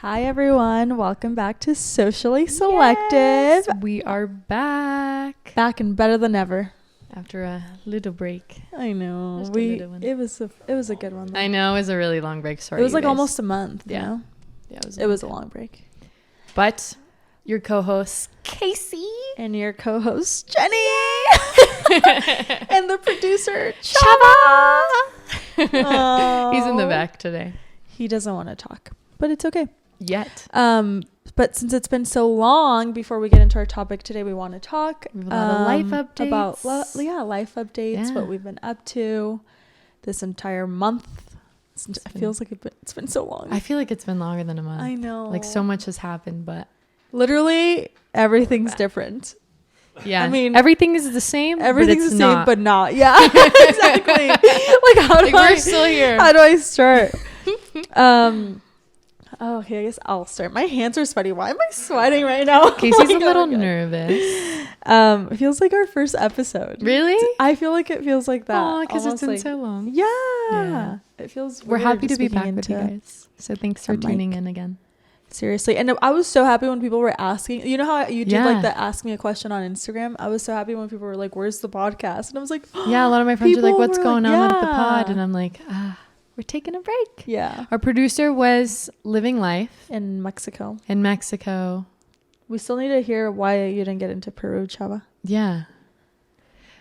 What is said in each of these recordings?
Hi everyone, welcome back to Socially Selective. Yes, we are back and better than ever. after a little break. I know. Just a little one. It was a good one though. I know it was a really long break. Sorry, it was you like guys. almost a month. Yeah. You know? Yeah, It was a long break. But your co-host Casey And your co-host Jenny and the producer Chava. Chava. He's in the Oh. back today. He doesn't want to talk, but it's okay. Yet. But since it's been so long before we get into our topic today, we want to talk We have a lot of life updates. about life updates, Yeah. what we've been up to this entire month. It feels like it's been so long. I feel like it's been longer than a month. I know. Like so much has happened, but Literally everything's different. different. Yeah. I mean, everything is the same. Everything's but the it's same, not. but not. Yeah, exactly. Like how do we're still here. How do I start? Oh, okay, I guess I'll start. My hands are sweaty. Why am I sweating right now? Casey's Oh my a God, little oh my God. nervous. It feels like our first episode. Really? I feel like it feels like that. Oh, because it's almost been like- so long. Yeah. It feels We're weird happy to be speaking back with you into- guys. So thanks for a mic. tuning in again. Seriously. And I was so happy when people were asking, you know how you did Yeah. like the ask me a question on Instagram? I was so happy when people were like, where's the podcast? And I was like, Yeah, a lot of my friends are like, People what's were going like, on with the yeah. pod? And I'm like, we're taking a break. yeah. Our producer was living life In Mexico. in Mexico. We still need to hear why you didn't get into Peru, Chava. Yeah.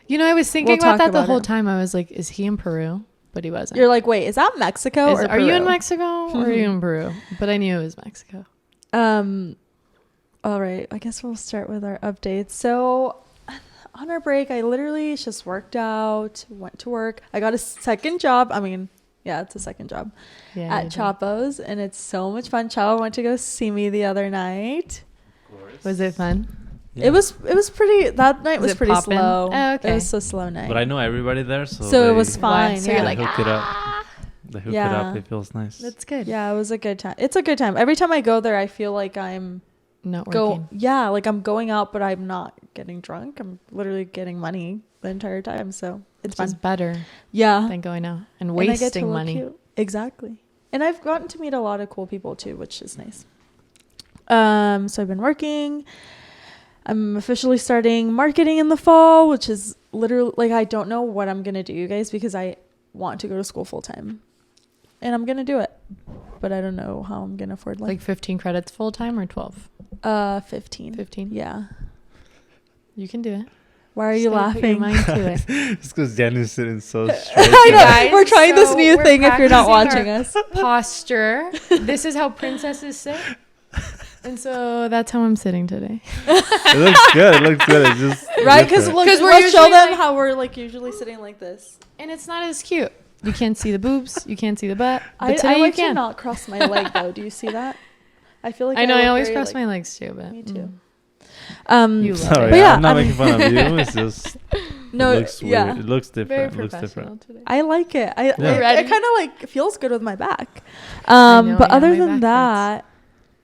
You know, I was thinking We'll about talk that the about whole it. time. I was like, is he in Peru? But he wasn't. You're like, wait, is that Mexico or Are you in Peru? Mexico or are you in Peru? But I knew it was Mexico. All right, I guess we'll start with our updates. So on our break, I literally just worked out, went to work. I got a second job. I mean, yeah, it's a second job Yeah. at Chava's, and it's so much fun. Chava went to go see me the other night. Was it fun? Yeah. It was pretty. That night Was was it pretty poppin'? slow. Oh, okay. It was so slow night. But I know everybody there, so So it they- was fine. So they you're Yeah. like, hook it up. They hook it Yeah. up. It feels nice. That's good. Yeah, it was a good time. It's a good time. Every time I go there, I feel like I'm Not working. like I'm going out, but I'm not getting drunk. I'm literally getting money the entire time. So it's Which is fun. better Yeah. than going out and And I get to wasting look money. cute. Exactly. And I've gotten to meet a lot of cool people too, which is nice. So I've been working. I'm officially starting marketing in the fall, which is literally like, I don't know what I'm going to do, you guys, because I want to go to school full time and I'm going to do it, but I don't know how I'm going to afford Like 15 credits full time or 12? 15. 15. Yeah. You can do it. Why are you Just gotta put your laughing? mind to it. It's because Jenny's sitting so straight. I know. Guys, We're trying this so new we're thing if you're not practicing watching us. Posture. This is how princesses sit. And so that's how I'm sitting today. It looks good. It looks good. It's just Right? Because different. Because we're let's show usually them like- how we're like usually sitting like this. And it's not as cute. You can't see the boobs. You can't see the butt. But I today you like to can. not cross my leg though. Do you see that? I feel like I know. I look always very, cross like- my legs too. But Me too. You love Sorry, it. But yeah, I'm not I making fun of you. It's just No, it looks weird. yeah. It looks Very different. It looks professional different. today. I like it. Yeah. It kind of like feels good with my back. know, But I other got my than back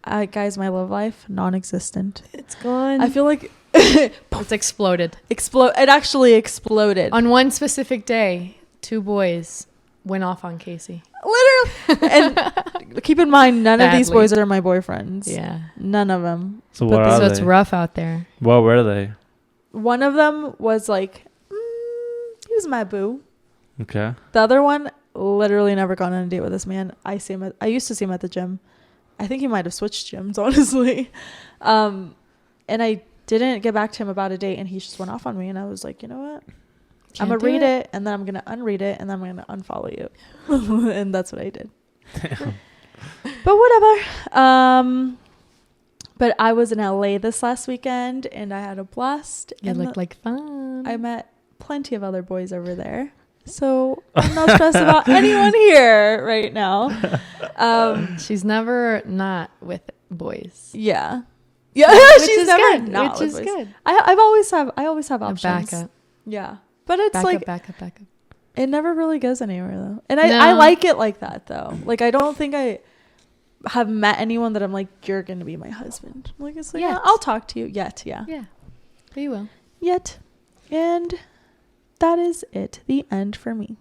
that, guys, my love life non-existent. It's gone. I feel like it's exploded. It actually exploded. On one specific day, 2 boys went off on Casey. Literally. And keep in mind, none of these Badly. boys are my boyfriends. Yeah. None of them. So But what the- are So they? it's rough out there. What were they? One of them was like, he was my boo. Okay. The other one literally never gone on a date with this man. I used to see him at the gym. I think he might have switched gyms, honestly. And I didn't get back to him about a date, and he just went off on me. And I was like, you know what? I'm Can't gonna do read it, and then I'm gonna unread it, and then I'm gonna unfollow you. And that's what I did. But whatever. But I was in LA this last weekend, and I had a blast. You and look like fun. I met plenty of other boys over there. So I'm not stressed about anyone here right now. She's never not with boys. Yeah. Yeah, Which she's is never good. not Which with is boys. good. I always have A options. backup. Yeah. But it's Back like up, back up, back up. it never really goes anywhere though. And No. I like it like that though. Like I don't think I have met anyone that I'm like, you're gonna be my husband. Like it's like, Yet. yeah, I'll talk to you. Yet, yeah. Yeah. But you will. Yet. And that is it. The end for me.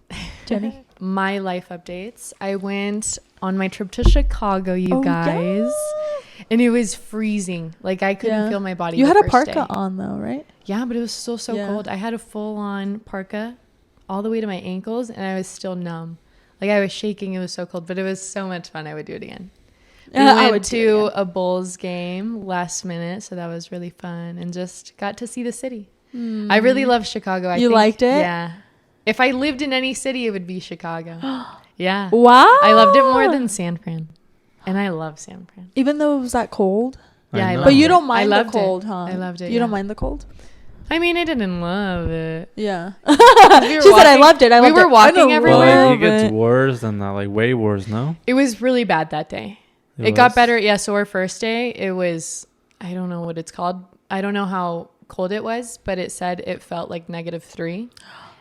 Jenny. my life updates. I went on my trip to Chicago, you guys. Yeah. And it was freezing. Like I couldn't feel my body. You the had a first parka day. on though, right? Yeah, but it was so Yeah. cold. I had a full-on parka all the way to my ankles, and I was still numb. Like I was shaking. It was so cold, but it was so much fun. I would do it again. We I would went do it to again. a Bulls game last minute, so that was really fun, and just got to see the city. I really love Chicago. You liked it? Yeah. If I lived in any city, it would be Chicago. Yeah. Wow. I loved it more than San Fran. And I love San Fran. Even though it was that cold. Yeah, I know. loved But you it. don't I mind the loved cold, it. huh? I loved it. You don't yeah. mind the cold? I mean, I didn't love it. Yeah. We were She said, I walking- loved it. I we loved it. were walking I don't everywhere. Well, love like, it gets it. worse than that, like way worse, no? It was really bad that day. It got was? better. Yeah. So our first day, it was, I don't know what it's called. I don't know how cold it was, but it said it felt like -3.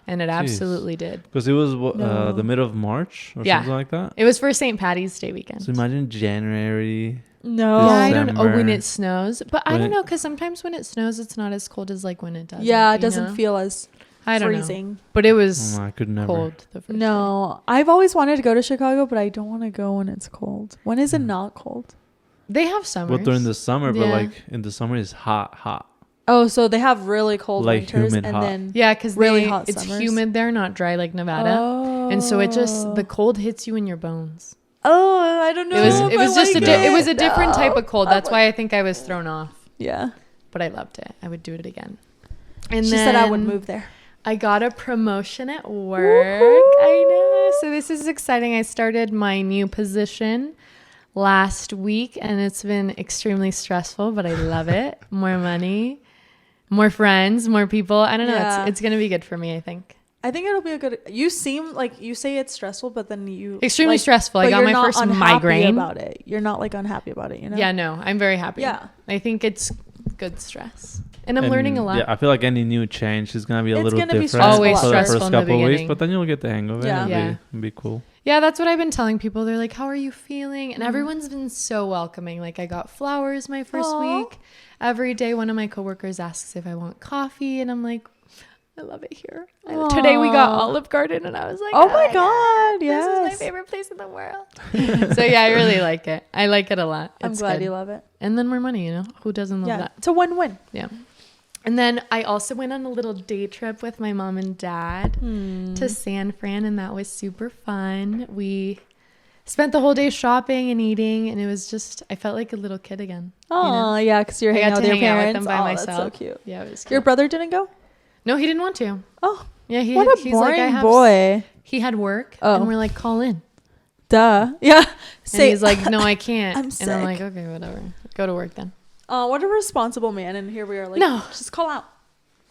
And it absolutely did. Because it was No. the middle of March or Yeah. something like that. It was for St. Patty's Day weekend. So imagine January. No. Yeah, I don't know. Oh, when December. it snows. But I When don't it- know, because sometimes when it snows, it's not as cold as like when it doesn't. Yeah, it you doesn't know? feel as I don't know. freezing. But it was Oh, I could never. cold the first day. No, I've always wanted to go to Chicago, but I don't want to go when it's cold. When is it not cold? They have summers. Well, during the summer, but Yeah. like in the summer it's hot. Oh, so they have really cold Like winters humid and hot. then Yeah, because really hot it's summers. humid there, not dry like Nevada. Oh. And so it just, the cold hits you in your bones. Oh, I don't know. It was if it was I just like it was a different No. type of cold. I'm That's why I think I was thrown off. Yeah. But I loved it. I would do it again. And She said I would move there. I got a promotion at work. Woohoo! I know. So this is exciting. I started my new position last week and it's been extremely stressful, but I love it. More money, more friends, more people. I don't know. Yeah. It's going to be good for me, I think. I think it'll be a good. You seem like you say it's stressful, but then you Extremely like, stressful. I but got you're my not first unhappy migraine. about it. You're not like unhappy about it, you know? Yeah, no, I'm very happy. Yeah. I think it's good stress. And I'm learning a lot. Yeah, I feel like any new change is gonna be a It's little gonna be different stressful Always for the stressful first in the couple of weeks, beginning. but then you'll get the hang of it. Yeah. And Yeah. it'll be cool. Yeah, that's what I've been telling people. They're like, how are you feeling? And Mhm. everyone's been so welcoming. Like, I got flowers my first Aw. week. Every day, one of my coworkers asks if I want coffee. And I'm like, I love it here. Today, we got Aw. Olive Garden. And I was like, Oh my God, This is my yes. favorite place in the world. So, yeah, I really like it. I like it a lot. I'm It's glad good. you love it. And then more money, you know? Who doesn't love Yeah, that? it's a win-win. Yeah. And then I also went on a little day trip with my mom and dad to San Fran, and that was super fun. We spent the whole day shopping and eating, and it was just, I felt like a little kid again. Oh, yeah, because you're I hanging got out to with your hang out with parents. them by Oh, myself. that's so cute. Yeah, it was cute. Your brother didn't go? No, he didn't want to. Oh, Yeah, what a he's boring like, I have boy. He had work, Oh. and we're like, call in. Duh. Yeah. And he's like, no, I can't. I'm And I'm sick. like, okay, whatever. Go to work then. Oh, what a responsible man. And here we are like, No. just call out.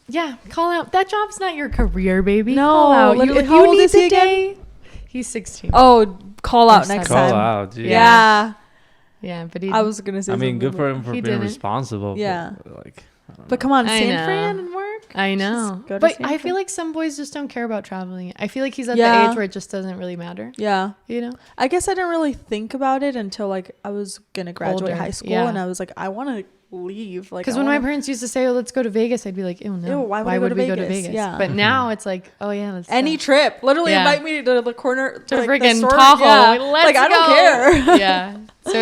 Yeah, call out. That job's not your career, baby. No, call out. literally, If how you old need is he the again? day, he's 16. Oh, call out next Call time. out. Geez. Yeah. Yeah, but he. I was going to say I mean, something, good for him for He being didn't. responsible. Yeah. But, like, I don't But come on, I San know. Fran and work? I know. Just go to But San I Fran. feel like some boys just don't care about traveling. I feel like he's at Yeah. the age where it just doesn't really matter. Yeah. You know? I guess I didn't really think about it until like I was going to graduate Older, high school. yeah. And I was like, I want to leave. Like, Because I when my wanna- parents used to say, oh, let's go to Vegas, I'd be like, ew, no. Ew, why would we go to Vegas? Yeah. But now it's like, oh, yeah, let's Any go. trip. Literally Yeah. invite me to the corner. To like, the freaking store. Tahoe. Yeah. Let's like, I don't go. care. Yeah. So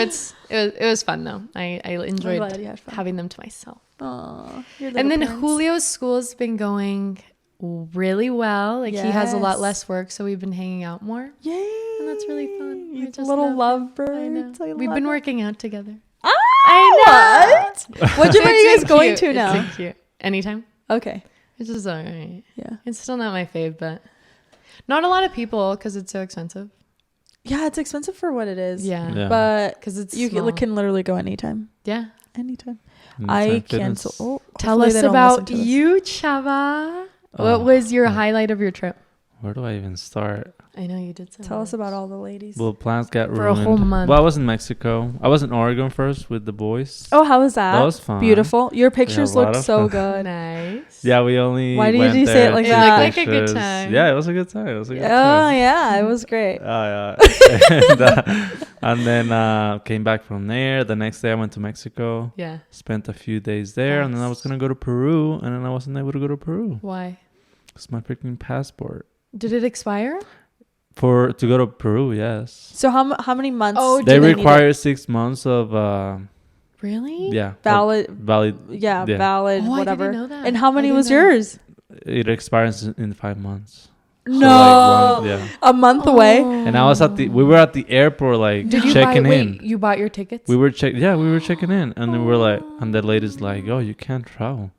it was fun, though. I enjoyed glad you had fun. having them to myself. Aw, your And little then parents. Julio's school's been going really well. Like, he has a lot Yes. less work, so we've been hanging out more. Yay. And that's really fun. I You just little love lovebirds. I know. I We've love been it. working out together. Ah, I what? What gym So are it's you guys been going cute. to It's now? been cute. Anytime. Okay. It's just all right. Yeah. It's still not my fave, but not a lot of people because it's so expensive. Yeah, it's expensive for what it is. Yeah. Yeah. But Because it's you small. can literally go anytime. Yeah. Anytime. And I Planet cancel. Fitness. Oh, Tell hopefully us they don't about listen to this. you, Chava. Oh, What was your oh. highlight of your trip? Where do I even start? I know you did say Tell us about all the ladies. Well, plans got For a ruined. whole month. Well, I was in Mexico. I was in Oregon first with the boys. Oh, how was that? That was fun. Beautiful. Your pictures a lot looked of so fun. good. Nice. Yeah, we only. Why did went you say there it like to that? take It looked like a good pictures. time. Yeah, it was a good time. It was a good Oh, time. yeah. It was great. Yeah. And then came back from there. The next day I went to Mexico. Yeah. Spent a few days there, and then I was Nice. gonna go to Peru, and then I wasn't able to go to Peru. Why? It's my freaking passport. Did it expire? To go to Peru, yes. So how many months? Oh, They do they need require 6 months of Really? yeah, valid. valid. Yeah, Yeah. valid. Oh, Whatever. I didn't know that. And how many I didn't was know. yours? It expires in 5 months. No, Yeah. a month away. And I was we were at the airport, like, Did you checking buy, in. Wait, you bought your tickets? We were checking in, and then we're like, and the lady's like, "Oh, you can't travel."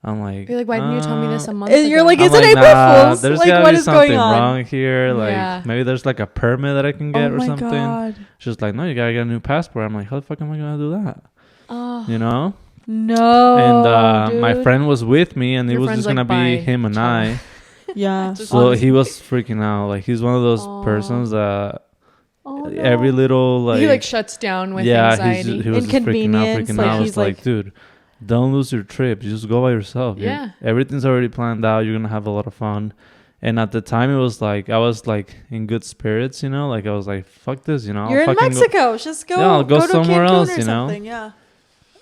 I'm like, You're like, why didn't you tell me this a month And ago? you're like, I'm is it April Fool's? There's Like, gotta what be is something going on? wrong here. Like, Yeah. maybe there's like a permit that I can get Oh or my something. god. She's like, no, you gotta get a new passport. I'm like, how the fuck am I gonna do that? Oh. You know? No. And my dude. friend was with me, and it Your was friend's just gonna like, be "Bye, him and Chava." I. Yeah. So he was freaking out. Like, he's one of those persons that every little like he like shuts down with he anxiety. was just freaking out. Inconvenience, I like, was he's like, like- dude, don't lose your trip. You just go by yourself. Yeah. Everything's already planned out. You're gonna have a lot of fun. And at the time, it was like I was like in good spirits, you know. Like I was like, "Fuck this," you know. You're I'll in fucking Mexico. Just go. Yeah, I'll go to somewhere Cancun else, or you know? something. Yeah.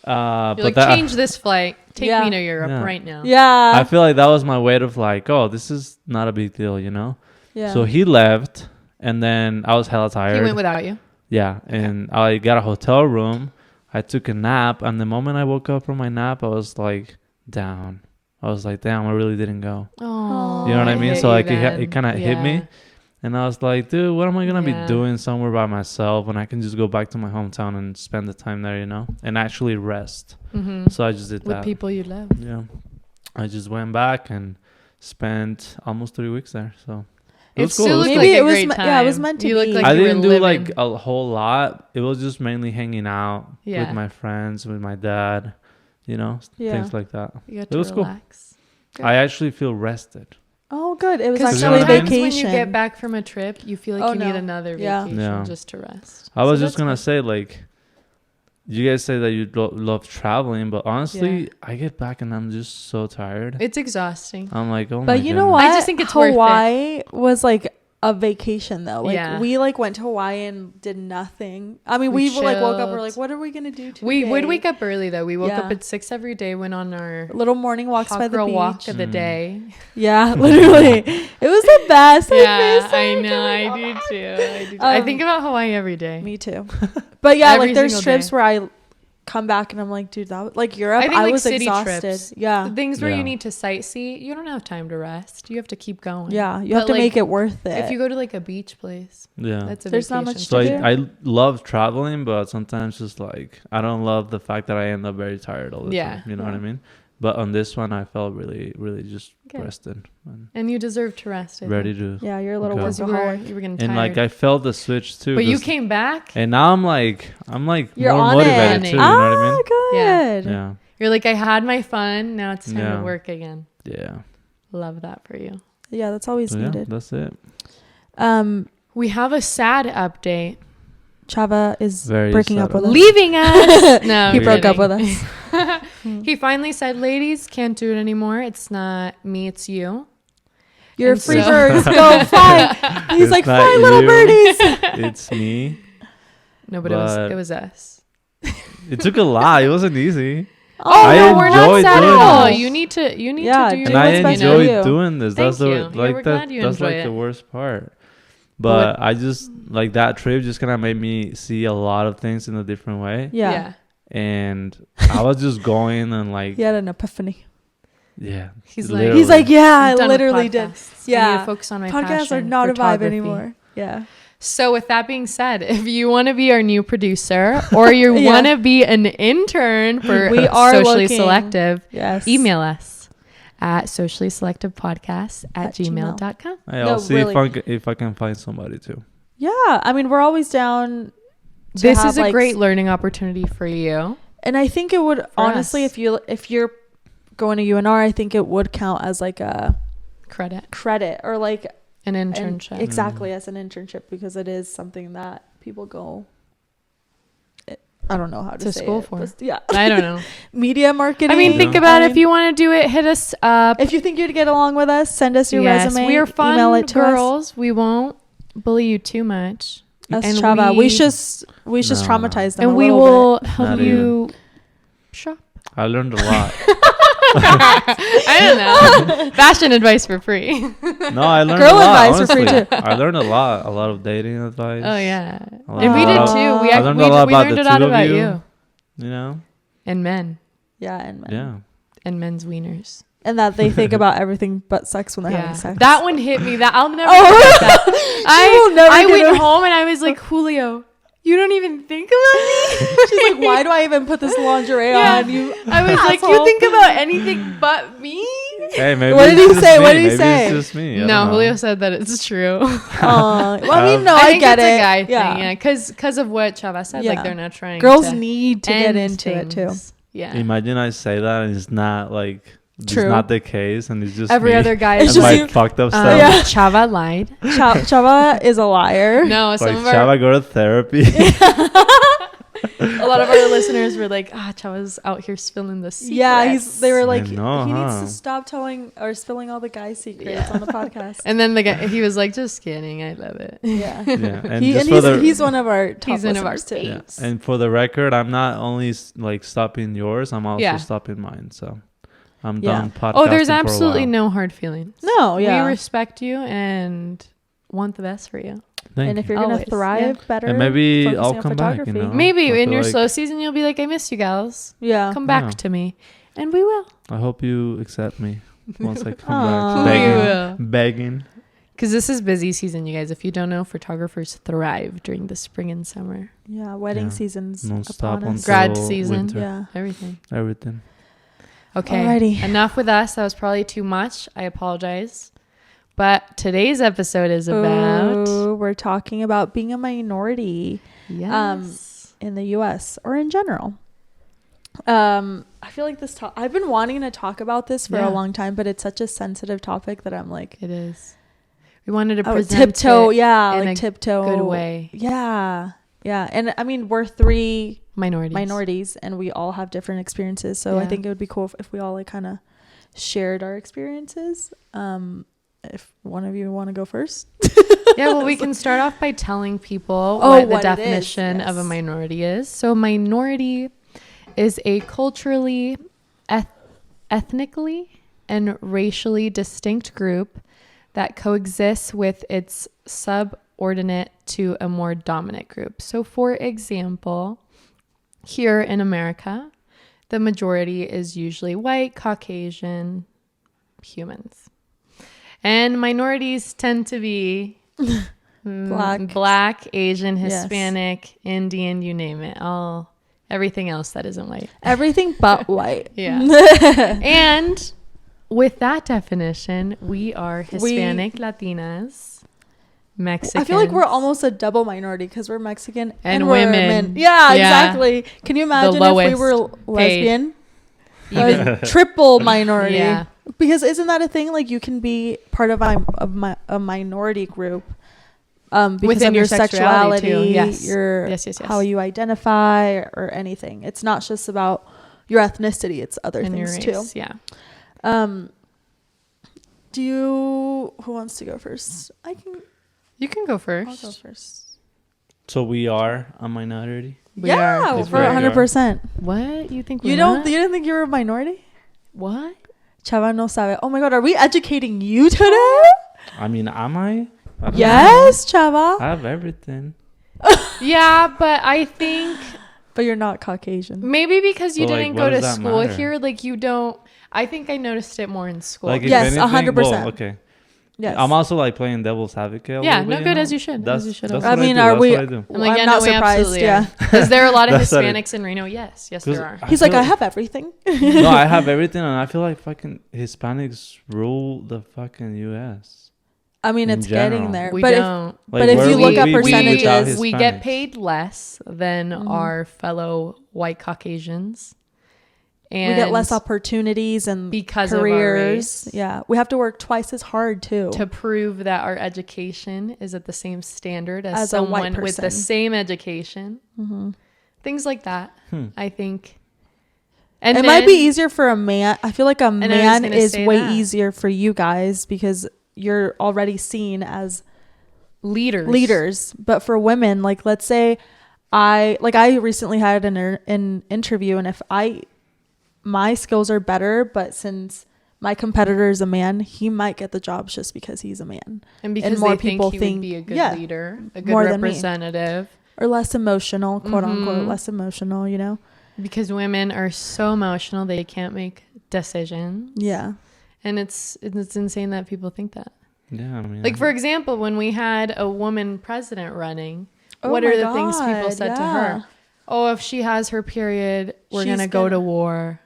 But You're like, that, change this flight. Take Yeah. me to Europe Yeah. right now. Yeah. I feel like that was my way of like, oh, this is not a big deal, you know. Yeah. So he left, and then I was hella tired. He went without you. Yeah, and I got a hotel room. I took a nap, and the moment I woke up from my nap, I was like down. I was like, damn, I really didn't go. Oh, You know what I mean? hit So you like then. it kind of hit me, Yeah. and I was like, dude, what am I gonna Yeah. be doing somewhere by myself when I can just go back to my hometown and spend the time there, you know, and actually rest. Mhm. So I just did With that. people you love. Yeah, I just went back and spent almost 3 weeks there. So it was It cool. still It was looked cool. Maybe like it a was great me- time. yeah, it was meant to You looked be. like I you were didn't do living. like a whole lot. It was just mainly hanging out Yeah. with my friends, with my dad, you know, Yeah. things like that. You got It to was cool. relax. Good. I actually feel rested. Oh, good. It was Because you know actually what I mean? sometimes vacation. when you get back from a trip, you feel like Oh, you need no. another Yeah. vacation Yeah. just to rest. I was So just that's gonna good. say, like, you guys say that you love traveling, but honestly, Yeah. I get back and I'm just so tired. It's exhausting. I'm like, oh my But you know goodness. what? I just think it's worth it. Hawaii was like a vacation though. Like Yeah. we like went to Hawaii and did nothing. I mean, We we like woke up. We're chilled. like, what are we gonna do today? We would wake up early though. We woke Yeah. up at 6 every day. Went on our Little morning walks hot by the girl beach. walk of the Mm. day. Yeah, literally, it was the best. I Yeah, miss I it. know. I do too. I think about Hawaii every day. Me too. But yeah, Every like there's single trips day. where I come back and I'm like, dude, that was, like Europe. I think, I like, was city exhausted. trips. Yeah, The things where Yeah. you need to sightsee, you don't have time to rest. You have to keep going. yeah. You But, have to like, make it worth it. If you go to like a beach place, Yeah. that's a There's not vacation. much So to do. I love traveling, but sometimes just like I don't love the fact that I end up very tired all the Yeah. time. You know what Yeah. I mean? But on this one, I felt really, really just Good. rested and And you deserve to rest. I ready think. to. yeah, you're a little Okay. 'Cause workaholic. you were getting tired. And like I felt the switch too. but you 'cause- came back. And now I'm like You're more on motivated it. too. You know what I Ah, mean? good. Yeah. You're like, I had my fun. Now it's time Yeah. to work again. Yeah. Love that for you. Yeah, that's always So yeah, needed. that's it. We have a sad update. Chava is Very breaking sad up with us. Leaving us. No, He I'm broke up with kidding. us. He finally said, ladies, can't do it anymore. It's not me, it's you. You're And free so- birds. Go fly. He's It's like, not fly, little you. birdies. It's me. No, but But- it was us. It took a lot. It wasn't easy. Oh, I no, we're not enjoy sad at doing all. this. You need to Yeah, do do your And what's I best for enjoy you. doing this. Thank That's the you. Yeah, like we're that. glad you That's enjoy like it. the worst part. But I just like that trip just kind of made me see a lot of things in a different way. Yeah. And I was just going and like He had an epiphany. yeah. He's literally. He's like, yeah, I'm I done with literally did. podcasts. I need Yeah. to focus on my Podcasts are passion, not a vibe photography. anymore. Yeah. So with that being said, if you want to be our new producer or you Yeah. want to be an intern for We are Socially looking. Selective, Yes. email us at sociallyselectivepodcast@gmail.com. Hey, No, I'll see really. if I can find somebody too. Yeah. I mean, we're always down. to This have, is a like, great learning opportunity for you. And I think it would honestly, us. if you're going to UNR, I think it would count as like a credit or like An an- internship. exactly as an internship, because it is something that people go. I don't know how to To say school it, for. but yeah. I don't know. Media marketing. I mean, think Yeah. about I it. If you want to do it, hit us up. If you think you'd get along with us, send us your Yes, resume. we are fun email it to girls. We won't bully you too much. us. and Chava. We just No. traumatize them. And a we little will bit. help Not you shop. I learned a lot. I don't know. Fashion advice for free. No, I learned Girl a lot. advice for free, Honestly, too. I learned a lot of dating advice. Oh yeah, A lot- and we a did lot- too. I learned a lot We about learned the a lot two of about you. you You know? and men Yeah, and men. Yeah. and men's wieners. And that they think about everything but sex when they're having sex. That one hit me. That I'll never Oh. forget that. will never I get went over- home and I was like, Julio, you don't even think about me. She's like, why do I even put this lingerie Yeah. on? You. I was like, you asshole. think about anything but me? Hey, maybe What did it's he just say? me. What did he Maybe say? It's just me. I No, don't know. Julio said that it's true. Well, I mean, no, I I, think get it's it. a guy yeah. thing, yeah, because of what Chava said, Yeah. like they're not trying. Girls to need to get end into it too. things. Yeah, Imagine I say that and it's not like it's True. not the case and it's just every me other guy It's is and just my you- fucked up stuff. Yeah. Chava lied. Chava is a liar. No, some Like of our Chava go to therapy. a lot of our listeners were like, Chava's out here spilling the secrets. Yeah, they were like, know, he needs huh? to stop telling or spilling all the guys' secrets on the podcast. And then the guy, he was like, just kidding. I love it. Yeah. Yeah, and just for he's, the he's one of our top He's one of our listeners, too. yeah. babes. And for the record, I'm not only like stopping yours, I'm also Yeah. stopping mine. So I'm Yeah. done podcasting. Oh, there's for a absolutely while. no hard feelings. No, yeah. We respect you and want the best for you. Thank And if you. you're going Always, to thrive better, And maybe focusing I'll on come back, you photography. know? Maybe I in feel your like- slow season, you'll be like, I miss you gals. Yeah. Come back Yeah. to me. And we will. I hope you accept me once I come Aw. back. We Begging. will. Begging. Because this is busy season, you guys. If you don't know, photographers thrive during the spring and summer. Yeah, wedding Yeah. season's Non-stop upon us. until Grad season. winter. Yeah. Everything. Everything. Okay. Alrighty. Enough with us. That was probably too much. I apologize. But today's episode is about... Oh, we're talking about being a minority Yes. in the U.S. or in general. I feel like this I've been wanting to talk about this for Yeah. a long time, but it's such a sensitive topic that I'm like, It is. We wanted to oh, present tiptoe. it Yeah, in like a tiptoe. good way. Yeah. Yeah. And I mean, we're three Minorities. and we all have different experiences. So I Yeah. think it would be cool if we all like kind of shared our experiences. If one of you want to go first. Yeah, well, we can start off by telling people Oh, what the what it is, definition of a yes. minority is. So minority is a culturally, ethnically, and racially distinct group that coexists with its subordinate to a more dominant group. So for example, here in America, the majority is usually white, Caucasian humans. And minorities tend to be black, Asian, Yes. Hispanic, Indian, you name it. Everything else that isn't white. Everything but white. Yeah. And with that definition, we are Hispanic, Latinas, Mexican. I feel like we're almost a double minority because we're Mexican And we're women. Yeah, Yeah. exactly. Can you imagine if we lowest were lesbian? Even Triple minority. Yeah. Because isn't that a thing? Like you can be part of a minority group because Within of your your sexuality, sexuality, too. Yes. your Yes. how you identify or anything. It's not just about your ethnicity. It's other And your things race. too. Yeah. Who wants to go first? You can go first. I'll go first. So we are a minority. We yeah, are. Yes, for we are. 100%. What? You think You didn't think you were a minority? What? Chava no sabe. Oh my god, are we educating you today? I mean, am I? I don't Yes, know. Chava. I have everything. Yeah, but I think But you're not Caucasian. maybe because you So, like, didn't what go to does that school matter? here, like you don't. I think I noticed it more in school. Like, if Yes, anything, 100%. well, okay. Yes. I'm also like playing devil's advocate. a Yeah, little no, bit, good, know? as you should, That's, as you should that's always. what I mean, do. are That's we- what I do. I'm like, I'm yeah, not no, we surprised, absolutely yeah. are. Is there a lot of That's what it- Hispanics in Reno? Yes, there 'Cause are. He's I like, I feel- have everything. No, I have everything, and I feel like fucking Hispanics rule the fucking U.S. I mean, In it's getting general. there. We but don't. But if where you would look at we be percentages, without we get Hispanics? paid less than our fellow white Caucasians. And we get less opportunities and because of our careers. race. Yeah, we have to work twice as hard too. to prove that our education is at the same standard as As a white someone with the person. same education. Things like that, I think. And And it might be easier for a man. I feel like a I was man gonna is say way that. easier for you guys because you're already seen as leaders. But for women, like let's say I recently had an interview, and if I my skills are better, but since my competitor is a man, he might get the job just because he's a man. And because more they people think he think would be a good yeah, leader, a good more than me. representative. Or less emotional, quote unquote, less emotional, you know? Because women are so emotional, they can't make decisions. Yeah. And it's insane that people think that. Yeah, I mean, Like, for example, when we had a woman president running, Oh what my are the things people God, said to yeah. her? Oh, if she has her period, we're She's going to go to gonna- war.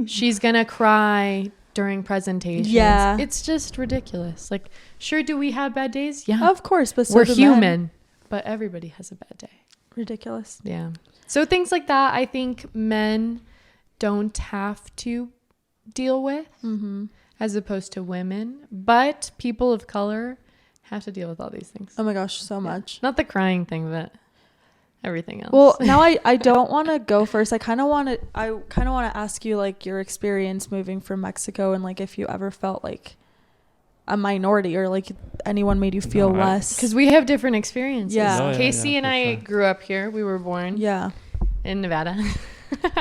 She's going to cry during presentations. Yeah. It's just ridiculous. Like, sure, do we have bad days? Yeah. Of course, but so we're do human. men. But everybody has a bad day. Ridiculous. Yeah. So things like that, I think men don't have to deal with as opposed to women. But people of color have to deal with all these things. Oh my gosh, so much. Not the crying thing, but everything else. Well, now I don't want to go first. I kind of want to ask you like your experience moving from Mexico and like if you ever felt like a minority or like anyone made you feel less. Because we have different experiences. Yeah. Oh, yeah, Casey yeah, and for I sure. grew up here. We were born Yeah. in Nevada.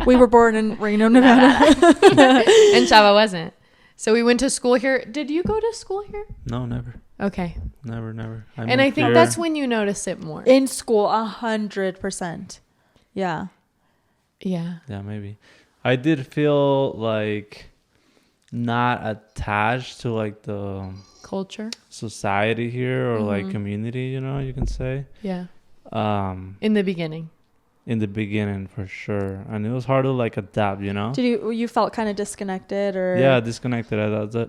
We were born in Reno, Nevada. And Chava wasn't. So we went to school here. Did you go to school here? no, never. Okay. Never. And I think that's when you notice it more. In school, 100%. Yeah. Yeah. Yeah, maybe. I did feel like not attached to like the Culture. society here or like community, you know, you can say. Yeah. Um, In the beginning. in the beginning for sure, and it was hard to like adapt, you know. Did you felt kind of disconnected or? Yeah, disconnected.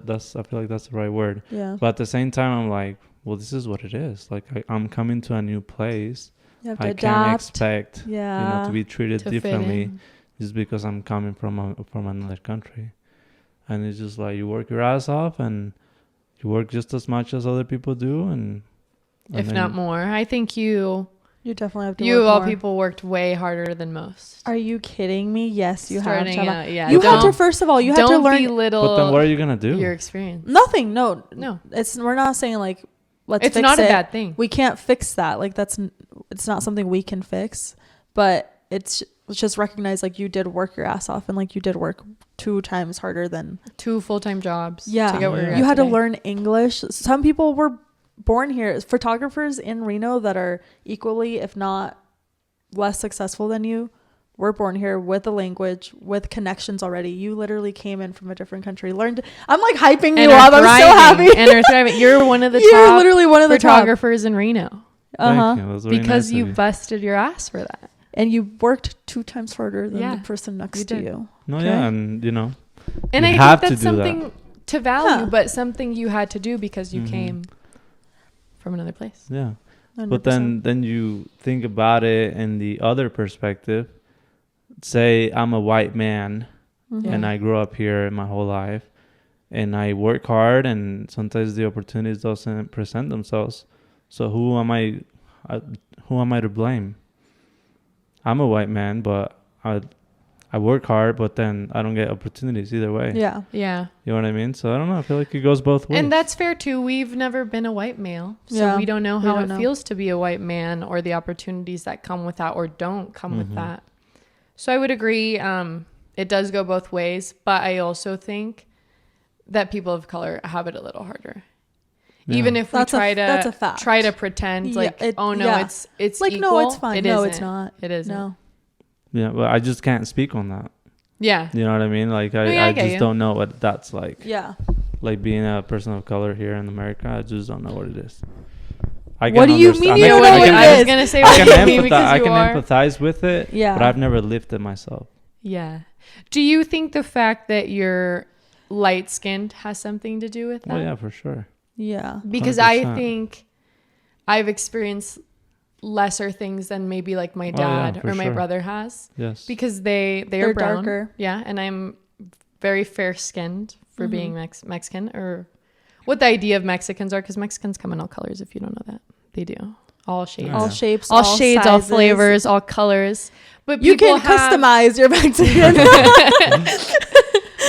That's I feel like that's the right word. Yeah. But at the same time, I'm like, well, this is what it is. Like I'm coming to a new place. You have to I adapt. can't expect Yeah. to be treated To fit differently in. just because I'm coming from another country. And it's just like you work your ass off and you work just as much as other people do, and If then- not more. I think you definitely have to. of work all more. people worked way harder than most. Are you kidding me? Yes, you Starting have. out, yeah. You had to Don't- first of all. You had to Don't learn belittle But then what are you gonna do? your experience. nothing. No. No. We're not saying like let's. It's fix not it. a bad thing. We can't fix that. Like it's not something we can fix. But it's just recognize like you did work your ass off and like you did work 2 times harder than 2 full-time jobs. yeah. To get where you're at You had today. to learn English. Some people were born here. Photographers in Reno that are equally, if not less successful than you, were born here with the language, with connections already. You literally came in from a different country, learned. I'm like hyping you are up. I'm so thriving, happy. and are thriving. You're one of the You're top literally one of the top. photographers in Reno Thank you. That's very because nice of you you. busted your ass for that. And you worked 2 times harder than Yeah, the person next you to did. you. No, Okay. yeah, and you know, And You I have think to that's do that. something to value, Yeah. but something you had to do because you Mhm. came from another place. yeah. 100%. But then you think about it in the other perspective. Say I'm a white man Mhm. and I grew up here my whole life, and I work hard, and sometimes the opportunities doesn't present themselves. So who am I to blame? I'm a white man, but I work hard, but then I don't get opportunities either way. Yeah. Yeah. You know what I mean? So I don't know. I feel like it goes both ways. And that's fair too. We've never been a white male. So Yeah, we don't know we how don't it know. feels to be a white man or the opportunities that come with that or don't come with Mhm. that. So I would agree. It does go both ways, but I also think that people of color have it a little harder. Yeah. Even if we That's that's a fact. try to pretend Yeah, like, it- oh no, yeah. it's Like, equal. no, it's fine. It No, it's isn't. not. It isn't. No. Yeah, but I just can't speak on that. Yeah. You know what I mean? Like No, yeah, I I get just you. don't know what that's like. Yeah. Like being a person of color here in America, I just don't know what it is. I What do you mean understand- you I don't can- know I what can- it I was is? gonna say I what can you mean because I you can are. empathize with it, Yeah. but I've never lived it myself. Yeah. Do you think the fact that you're light skinned has something to do with that? Oh yeah, for sure. Yeah. Because I 100%. think I've experienced lesser things than maybe like my Oh, yeah, dad for or my sure. brother has Yes. because they're They're brown. darker. Yeah, and I'm very fair skinned for Mhm. being Mexican, or what the idea of Mexicans are, because Mexicans come in all colors. If you don't know that, they do all shades, Yeah. All shapes, all shades, all sizes. flavors, all colors. But You people can have, customize your Mexican.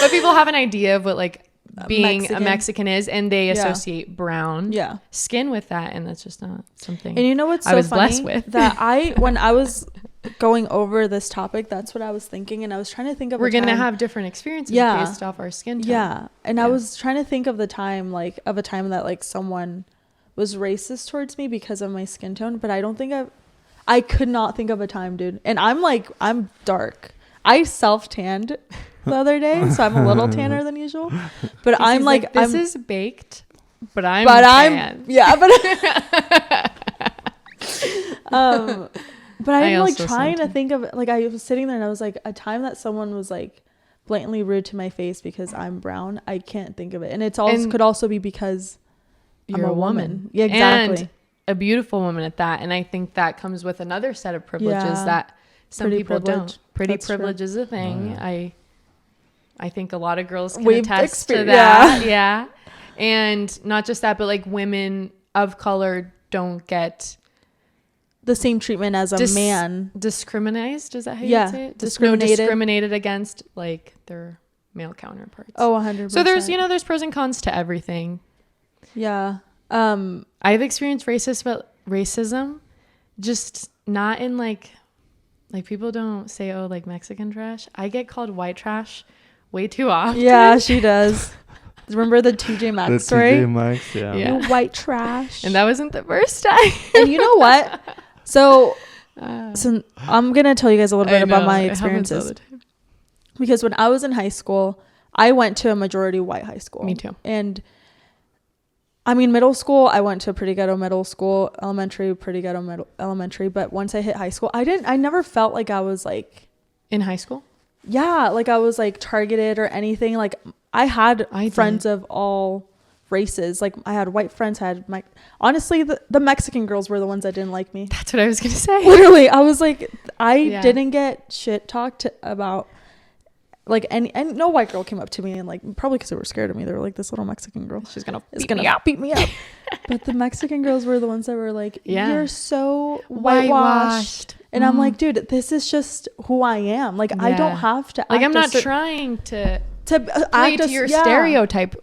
but people have an idea of what like being Mexican. a Mexican is, and they Yeah. associate brown yeah. skin with that, and that's just not something. And you know what's I so was funny? blessed with. That when I was going over this topic, that's what I was thinking, and I was trying to think of we're gonna have different experiences based off our skin tone. Yeah, and I was trying to think of the time, like of a time that like someone was racist towards me because of my skin tone, but I don't think I could not think of a time, dude. And I'm dark. I self-tanned the other day, so I'm a little tanner than usual. But I'm like, this is baked, but I'm but I'm like trying to think of, like, I was sitting there and I was like, a time that someone was like blatantly rude to my face because I'm brown. I can't think of it, and it's also could also be because you're a woman. Yeah, exactly. And a beautiful woman at that. And I think that comes with another set of privileges that some people don't. Pretty privilege is a thing. Oh, yeah. I think a lot of girls can attest to that. Yeah. And not just that, but like women of color don't get the same treatment as a man. Discriminated? Is that how you say it? Discriminated against like their male counterparts. Oh, 100%. So there's pros and cons to everything. Yeah. I've experienced racism, just not in like people don't say, oh, like Mexican trash. I get called white trash way too often. Yeah, she does. Remember the TJ Maxx story? TJ Maxx, yeah. You white trash. And that wasn't the first time. And you know what? So I'm going to tell you guys a little bit about my experiences. Because when I was in high school, I went to a majority white high school. Me too. And I mean, middle school, I went to a pretty ghetto middle school, elementary, pretty ghetto elementary. But once I hit high school, I never felt like I was like. In high school? Yeah. Like I was like targeted or anything. Like I had friends of all races. Like I had white friends, honestly, the Mexican girls were the ones that didn't like me. That's what I was going to say. Literally. I was like, didn't get shit talked about. Like, and no white girl came up to me and like, probably because they were scared of me. They were like, this little Mexican girl, she's gonna beat me up. But the Mexican girls were the ones that were like, you're so whitewashed. And I'm like, dude, this is just who I am. Like, I don't have to. Like, I'm not trying to play to your stereotype.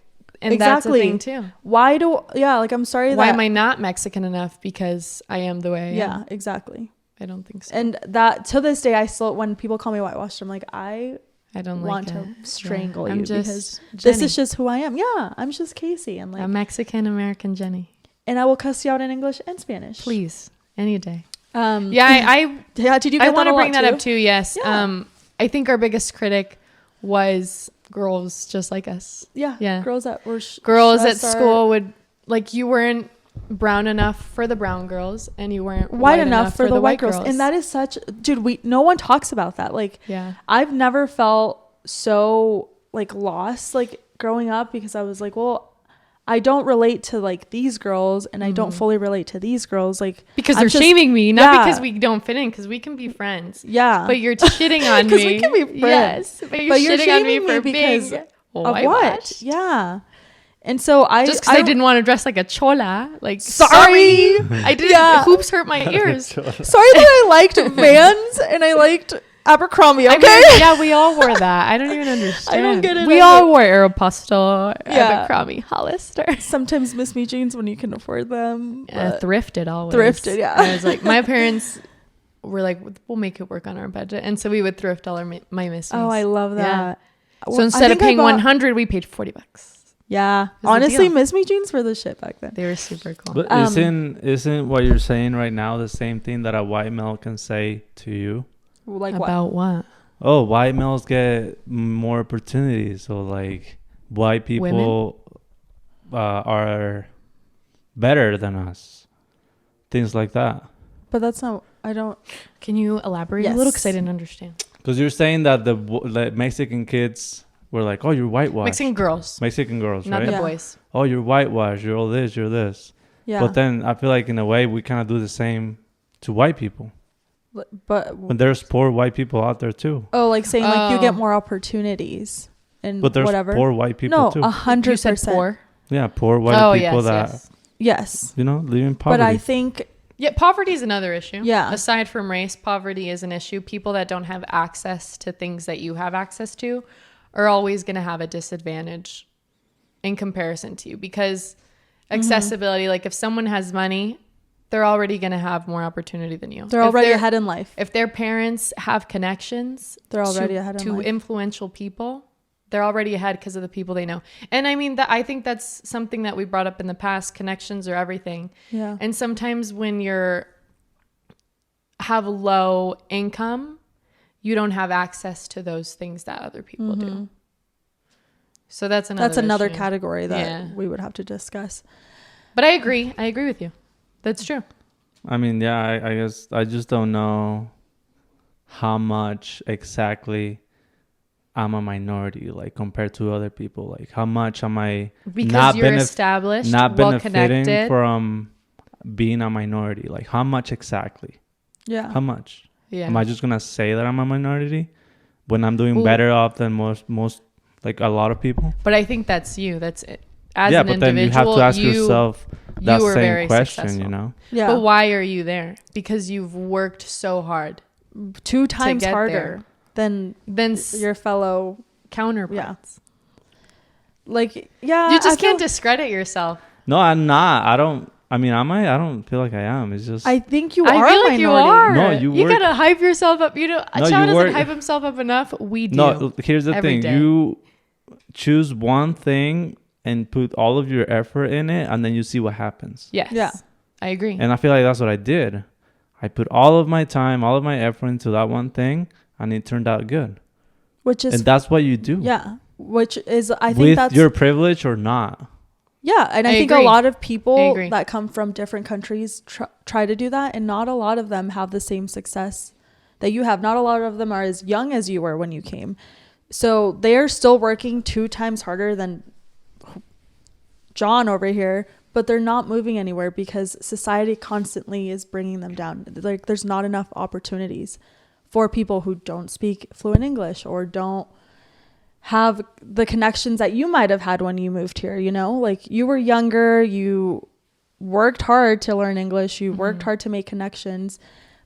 And that's the thing too. Like, I'm sorry. Why am I not Mexican enough because I am the way I am? Yeah, exactly. I don't think so. And that to this day, I still, when people call me whitewashed, I'm like, I don't want to strangle you because this is just who I am. Yeah, I'm just Casey. And like a Mexican American Jenny. And I will cuss you out in English and Spanish. Please, any day. Did you get I want to bring that up too. Yes. Yeah. I think our biggest critic was girls just like us. Yeah. Yeah. Girls that were girls at school would like, you weren't brown enough for the brown girls and you weren't white enough for the white girls. And that is such, dude, no one talks about that. Like, yeah, I've never felt so like lost like growing up because I was like, well, I don't relate to like these girls and I don't fully relate to these girls, like because they're shaming me, not because we don't fit in, because we can be friends. Yeah, but you're shitting on me. We can be friends. Yes, but you're shitting on me for being of what? Yeah. And so just because I didn't want to dress like a chola, like sorry, I didn't. Yeah. Hoops hurt my ears. Sorry that I liked Vans and I liked Abercrombie. Okay, I mean, yeah, we all wore that. I don't even understand. I don't get it. We all wore Aeropostale, Abercrombie, Hollister. Sometimes Miss Me jeans when you can afford them. Thrifted always. Thrifted, yeah. I was like, my parents were like, we'll make it work on our budget, and so we would thrift all my Miss Me's. Oh, I love that. Yeah. So instead of paying $100, we paid $40. Yeah, honestly, Miss Me jeans were the shit back then. They were super cool. But isn't what you're saying right now the same thing that a white male can say to you? Like about what? Oh, white males get more opportunities. So like white people are better than us. Things like that. But that's not. I don't. Can you elaborate a little? Because I didn't understand. Because you're saying that the Mexican kids were like, oh, you're whitewashed. Mexican girls, not right? The boys. Oh, you're whitewashed. You're all this. You're this. Yeah. But then I feel like in a way we kind of do the same to white people. But there's poor white people out there too. Oh, like saying like you get more opportunities and but there's whatever. Poor white people too. 100%. Poor. Yeah, poor white people yes, you know, live in poverty. But I think poverty is another issue. Yeah. Aside from race, poverty is an issue. People that don't have access to things that you have access to are always going to have a disadvantage in comparison to you because accessibility. Like if someone has money, they're already going to have more opportunity than you. They're already ahead in life. If their parents have connections, they're already ahead in life. To influential people, they're already ahead because of the people they know. And I mean, I think that's something that we brought up in the past. Connections are everything. Yeah. And sometimes when have low income, you don't have access to those things that other people do. So that's another issue. Category that we would have to discuss. But I agree with you. That's true. I mean, yeah, I guess I just don't know how much exactly I'm a minority, like compared to other people. Like how much am I because you're established, not well benefiting connected from being a minority? Like how much exactly? Yeah. How much? Yeah. Am I just gonna say that I'm a minority when I'm doing better off than most like a lot of people? But I think that's you. That's it. As an but then you have to ask yourself that same question, successful. You know? Yeah. But why are you there? Because you've worked so hard. 2 times harder than your fellow counterparts. Yeah. Like, yeah. You just can't discredit yourself. No, I'm not. I don't feel like I am. It's just. I think you are. I feel like you are. No, you gotta hype yourself up. You know, Chava doesn't hype himself up enough. We do. No, here's the thing. Day. You choose one thing and put all of your effort in it, and then you see what happens. Yes. Yeah. I agree. And I feel like that's what I did. I put all of my time, all of my effort into that one thing, and it turned out good. And that's what you do. Yeah. Which is, I think with that's your privilege or not. Yeah, and I think agree. A lot of people that come from different countries try to do that, and not a lot of them have the same success that you have. Not a lot of them are as young as you were when you came. So they're still working 2 times harder than John over here, but they're not moving anywhere because society constantly is bringing them down. Like there's not enough opportunities for people who don't speak fluent English or don't have the connections that you might have had when you moved here, you know? Like you were younger, you worked hard to learn English, you worked hard to make connections,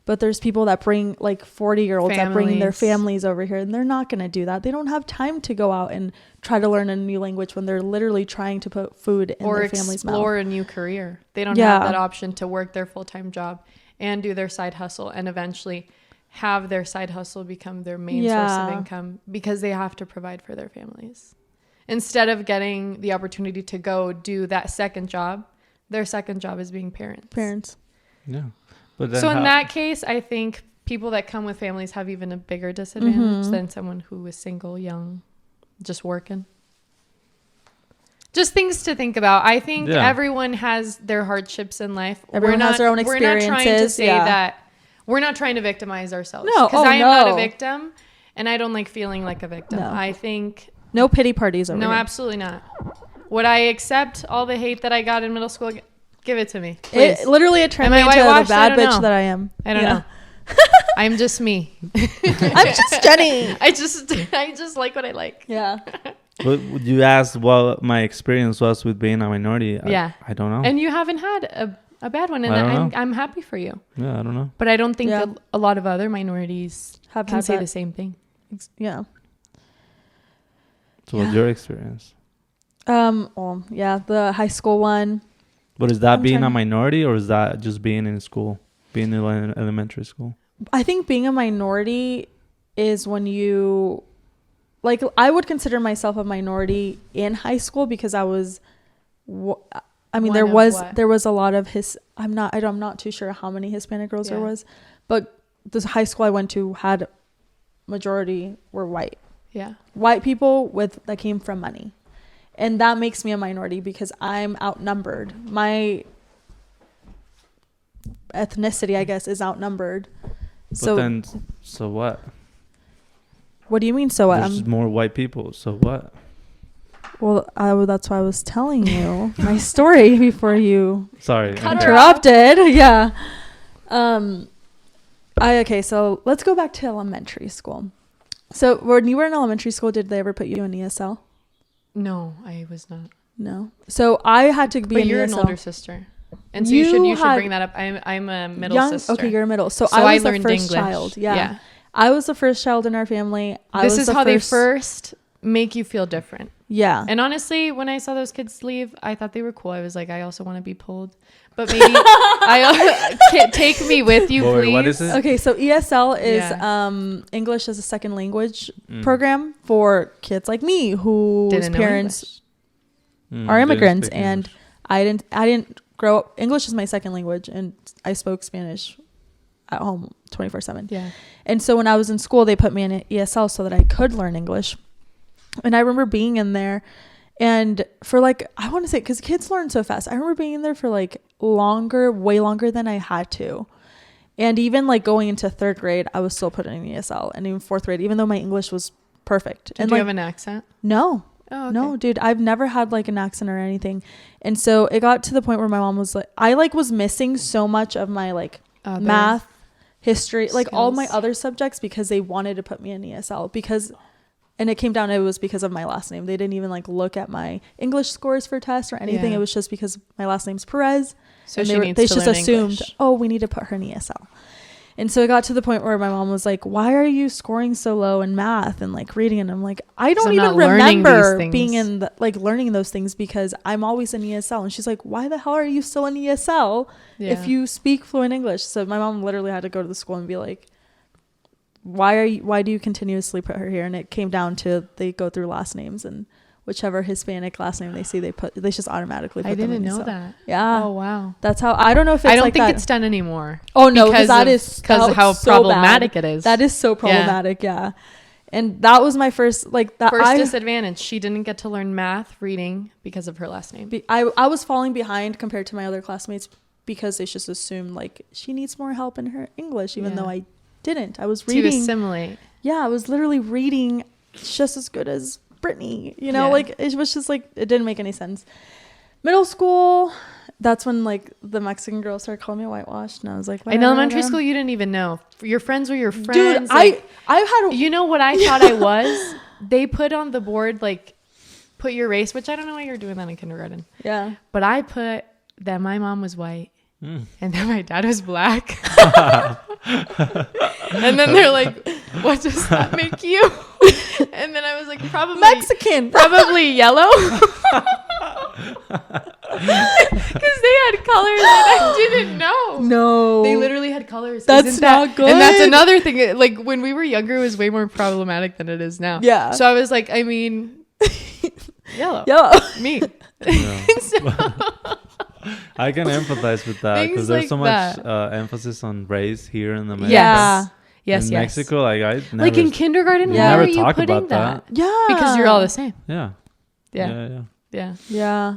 but there's people that bring like 40-year-olds that bring their families over here, and they're not going to do that. They don't have time to go out and try to learn a new language when they're literally trying to put food in their family's mouth. Or explore a new career. They don't have that option to work their full-time job and do their side hustle and eventually have their side hustle become their main source of income because they have to provide for their families. Instead of getting the opportunity to go do that second job, their second job is being parents. Yeah. But so in that case, I think people that come with families have even a bigger disadvantage than someone who is single, young, just working. Just things to think about. I think everyone has their hardships in life. Everyone has their own experiences. We're not trying to say that. We're not trying to victimize ourselves. No, because I am not a victim, and I don't like feeling like a victim. No. I think no pity parties over here. No, absolutely not. Would I accept all the hate that I got in middle school? Give it to me, please. It turned me into the bad bitch that I am. I don't know. I'm just me. I'm just Jenny. I just like what I like. Yeah. But you asked what my experience was with being a minority. I don't know. And you haven't had a bad one, and I'm happy for you. Yeah, I don't know. But I don't think a lot of other minorities can say the same thing. Yeah. So what's your experience? Well, the high school one. But is that being a minority, or is that just being in school, being in elementary school? I think being a minority is when you, like, I would consider myself a minority in high school because I was, there was a lot of I'm not too sure how many Hispanic girls there was, but this high school I went to had majority were white. Yeah. White people that came from money. And that makes me a minority because I'm outnumbered. My ethnicity, I guess, is outnumbered. So what? What do you mean, so what? There's more white people, so what? Well, that's why I was telling you my story before you interrupted. Yeah. Okay, so let's go back to elementary school. So when you were in elementary school, did they ever put you in ESL? No, I was not. No. So I had to be but in you're ESL. An older sister. And so you should bring that up. I'm a middle sister. Okay, you're a middle. So I was the first English. Child. Yeah. I was the first child in our family. This is how they first make you feel different. Yeah. And honestly, when I saw those kids leave, I thought they were cool. I was like, I also want to be pulled. but maybe I can't take me with you, Boy, please. what is it? Okay, so ESL is Yeah. English as a second language program for kids like me whose Didn't know parents English. are Didn't immigrants, speak and English. I didn't grow up. English is my second language, and I spoke Spanish at home 24/7. Yeah. And so when I was in school, they put me in ESL so that I could learn English. And I remember being in there, and for like, I want to say, because kids learn so fast. I remember being in there for like way longer than I had to. And even like going into third grade, I was still put in ESL, and even fourth grade, even though my English was perfect. Did and you like, have an accent? no. Oh, okay. No, dude, I've never had like an accent or anything. And so it got to the point where my mom was like, I like was missing so much of my like Other math, history, like all my skills. other subjects, because they wanted to put me in ESL and it came down, it was because of my last name. They didn't even like look at my English scores for tests or anything. Yeah. It was just because my last name's Perez. So and she needs they to just learn assumed, English. oh, we need to put her in ESL. And so it got to the point where my mom was like, why are you scoring so low in math and like reading? And I'm like, I don't I'm even not learning remember these being things. in like learning those things because I'm always in ESL. And she's like, why the hell are you still in ESL if you speak fluent English? So my mom literally had to go to the school and be like, why do you continuously put her here? And it came down to they go through last names, and whichever Hispanic last name they see, they just automatically put I them didn't in know ESL. that. Yeah. Oh, wow. That's how, I don't know if it's I don't like think that. it's done anymore. Oh no, because that is because how so problematic bad. it is. That is so problematic, yeah. And that was my first like that. First disadvantage. She didn't get to learn math, reading because of her last name. I was falling behind compared to my other classmates because they just assumed like she needs more help in her English, even though I didn't. I was reading. To assimilate. Yeah, I was literally reading just as good as Brittany. You know, like it was just like it didn't make any sense. Middle school. That's when like the Mexican girls started calling me whitewashed, and I was like, in elementary school, you didn't even know. Your friends were your friends. Dude, like, I've had. You know what I thought I was? They put on the board like, put your race, which I don't know why you're doing that in kindergarten. Yeah. But I put that my mom was white and that my dad was black. And then they're like, "What does that make you?" And then I was like, "Probably Mexican, probably yellow." Because they had colors that I didn't know. No, They literally had colors. That's not good. And that's another thing. Like when we were younger, it was way more problematic than it is now. Yeah. So I was like, I mean, yellow. Me. Yeah. So, I can empathize with that Things because there's like so much that. Emphasis on race here in America. Yeah. Yes. In Yes. Mexico, like I never, Like in kindergarten, Yeah. how never are you talk putting about that? Yeah. Because you're all the same. Yeah. Yeah. Yeah. Yeah.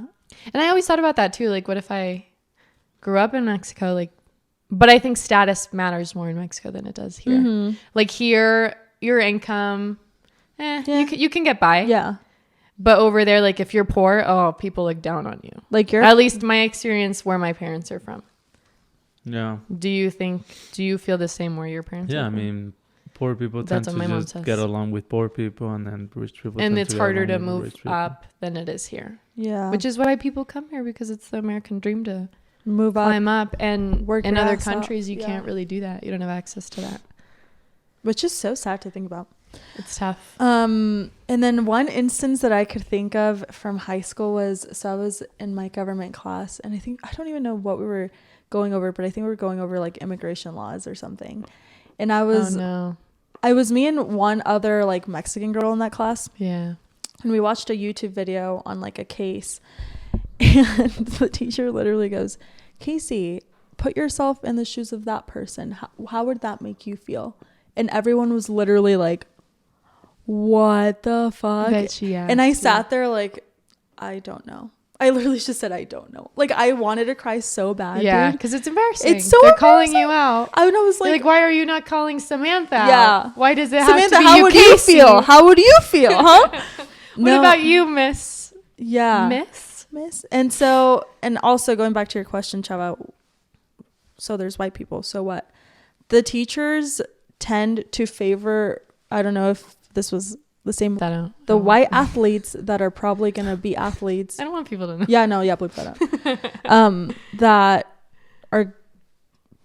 And I always thought about that too. Like, what if I grew up in Mexico? Like, but I think status matters more in Mexico than it does here. Mm-hmm. Like here, your income, you can get by. Yeah. But over there, like if you're poor, oh, people look down on you. Like you're At least my experience where my parents are from. Yeah. Do you feel the same where your parents are Yeah. I from? mean, poor people tend That's to what my mom just says. get along with poor people, and then rich people. And tend it's to get harder to along with move rich people. up than it is here. Yeah. Which is why people come here, because it's the American dream to move up, climb up. And work in your other ass out. countries, you Yeah. can't really do that. You don't have access to that. which is so sad to think about. It's tough. And then one instance that I could think of from high school was, so I was in my government class, and I don't even know what we were going over, but I think we were going over like immigration laws or something. And I was me and one other like Mexican girl in that class. Yeah. And we watched a YouTube video on like a case, and the teacher literally goes, Casey, put yourself in the shoes of that person. How would that make you feel? And everyone was literally like, what the fuck? And I sat there like, I don't know. I literally just said, I don't know. Like, I wanted to cry so bad. Yeah, dude. because it's embarrassing. It's so They're embarrassing. calling you out. I was You're like, why are you not calling Samantha? Yeah. Why does it Samantha, have to be how you, would Casey? you feel? How would you feel, huh? What about you, Miss? Yeah. Miss? And so, and also going back to your question, Chava, so there's white people. So what? The teachers tend to favor, I don't know if this was the same, the white athletes that are probably going to be athletes. I don't want people to know. Yeah, no, yeah, bleep that out. That are,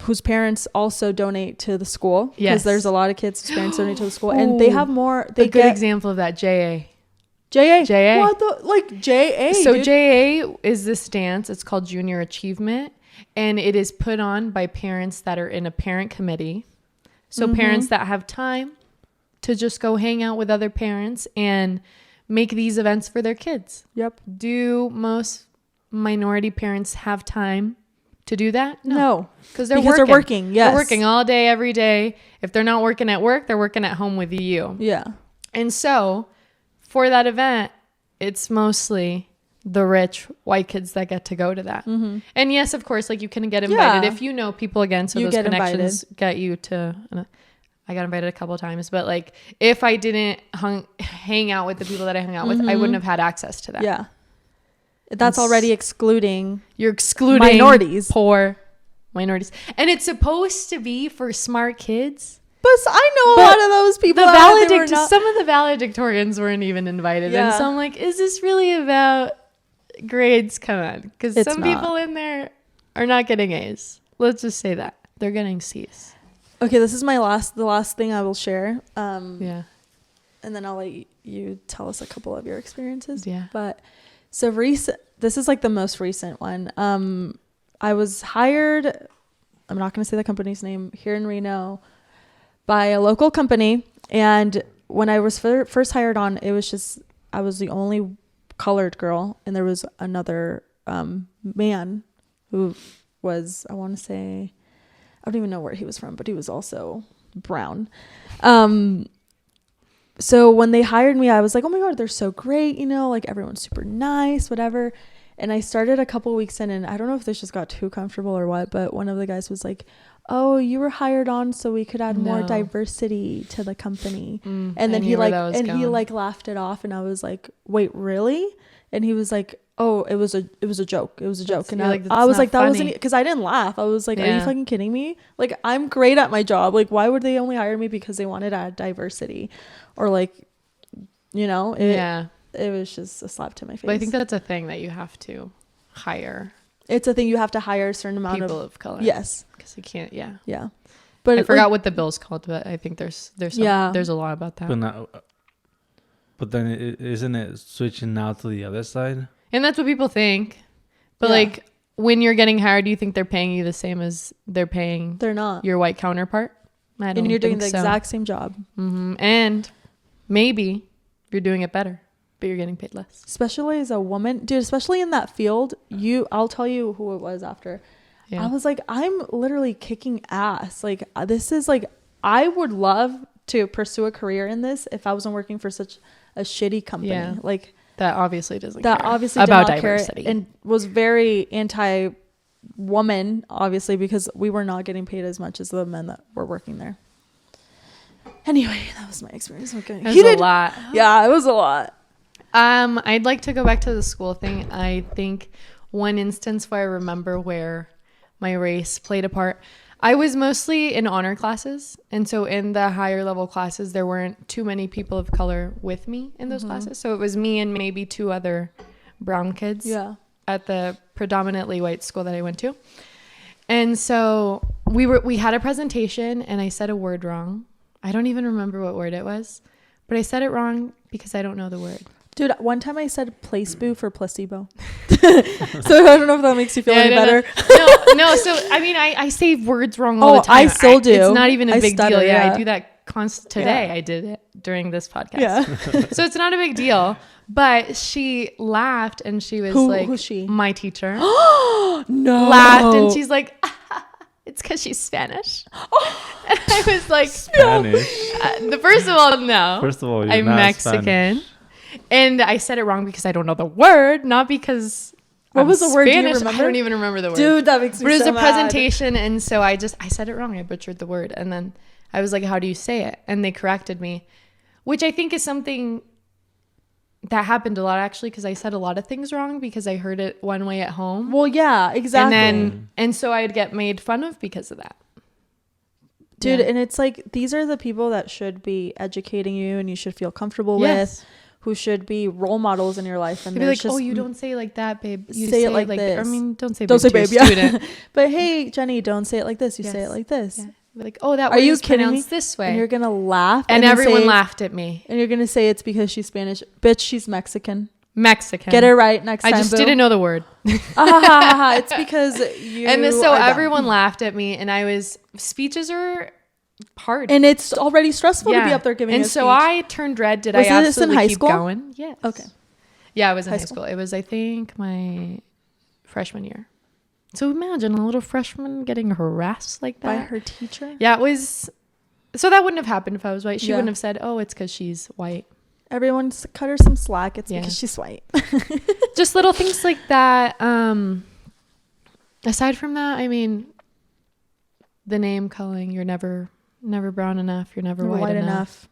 whose parents also donate to the school. Because Yes. there's a lot of kids whose parents donate to the school. And they have more, they a good example of that, JA. JA. What the, like JA. So dude. JA is this dance. It's called Junior Achievement. And it is put on by parents that are in a parent committee. So parents that have time to just go hang out with other parents and make these events for their kids. Yep. Do most minority parents have time to do that? No. Because they're working. Yes. They're working all day, every day. If they're not working at work, they're working at home with you. Yeah. And so for that event, it's mostly the rich white kids that get to go to that. And yes, of course, like you can get invited if you know people again. So you those get connections get you to, I got invited a couple of times, but like if I didn't hang out with the people that I hung out with, I wouldn't have had access to that. Yeah. That's already excluding. You're excluding minorities. Poor minorities. And it's supposed to be for smart kids. But I know a lot of those people. Some of the valedictorians weren't even invited. Yeah. And so I'm like, is this really about grades? Come on. Because some people in there are not getting A's. Let's just say that. They're getting C's. Okay, this is the last thing I will share. Yeah. And then I'll let you tell us a couple of your experiences. Yeah. But so this is like the most recent one. I was hired, I'm not going to say the company's name, here in Reno by a local company. And when I was first hired on, it was just, I was the only colored girl. And there was another man who was, I want to say, I don't even know where he was from, but he was also brown. So when they hired me, I was like, oh my God, they're so great. You know, like everyone's super nice, whatever. And I started a couple weeks in, and I don't know if this just got too comfortable or what, but one of the guys was like, oh, you were hired on so we could add more diversity to the company. And then he laughed it off, and I was like, wait, really? And he was like, oh, it was a joke. It was a joke. And I was like, that wasn't, because I didn't laugh. I was like, are you fucking kidding me? Like, I'm great at my job. Like, why would they only hire me because they wanted to add diversity? Or like, you know, it was just a slap to my face. But I think that's a thing that you have to hire. It's a thing you have to hire a certain amount people of color. Yes. Because you can't, Yeah. But I forgot what the bill's called, but I think there's a lot about that. But then isn't it switching now to the other side? And that's what people think. But like when you're getting hired, do you think they're paying you the same as they're not your white counterpart? I don't and you're doing the so. Exact same job. And maybe you're doing it better, but you're getting paid less. Especially as a woman, dude, especially in that field, I'll tell you who it was after. Yeah. I was like, I'm literally kicking ass. Like, this is like, I would love to pursue a career in this if I wasn't working for such a shitty company. Yeah. Like, that obviously doesn't care about diversity care, and was very anti-woman, obviously, because we were not getting paid as much as the men that were working there. Anyway, that was my experience. Okay. It was a lot. Yeah, it was a lot. I'd like to go back to the school thing. I think one instance where I remember where my race played a part. I was mostly in honor classes. And so in the higher level classes, there weren't too many people of color with me in those classes. So it was me and maybe two other brown kids at the predominantly white school that I went to. And so we had a presentation and I said a word wrong. I don't even remember what word it was, but I said it wrong because I don't know the word. Dude, one time I said placebo for placebo. So I don't know if that makes you feel any better. No. So, I mean, I say words wrong all the time. I still do. It's not even a big deal. Yeah, I do that today. I did it during this podcast. Yeah. So it's not a big deal. But she laughed and she was who's she? My teacher. No. Laughed and she's like, it's because she's Spanish. And I was like, Spanish? First of all, no. First of all, you're I'm not Mexican. Spanish. And I said it wrong because I don't know the word, not because what was the word? Do you remember? I don't even remember the word. Dude, that makes me so mad. But it was a presentation, and so I said it wrong. I butchered the word. And then I was like, how do you say it? And they corrected me, which I think is something that happened a lot, actually, because I said a lot of things wrong because I heard it one way at home. Well, yeah, exactly. And so I'd get made fun of because of that. Dude, and it's like, these are the people that should be educating you and you should feel comfortable with. Who should be role models in your life, and they're like, "Oh, you don't say it like that, babe. You say it like this." I mean, don't say babe, yeah. But hey, Jenny, don't say it like this. You say it like this. Yeah. Like, oh, that word is pronounced this way. And you're gonna laugh, and everyone laughed at me. And you're gonna say it's because she's Spanish, bitch. She's Mexican. Mexican. Get it right next time. I just boo. didn't know the word. It's because you And so are dumb. everyone laughed at me, and speeches are hard. And it's already stressful to be up there giving and a so speech. I turned red. Did Was I this in absolutely high keep school? going? Yes. Okay. Yeah, it was in High high school. school. It was, I think, my freshman year. So imagine a little freshman getting harassed like that. By her teacher? Yeah, it was. So that wouldn't have happened if I was white. She Yeah. wouldn't have said, oh, it's because she's white. Everyone's cut her some slack. It's Yeah. because she's white. Just little things like that. Aside from that, I mean, the name calling, you're never brown enough, you're never white enough.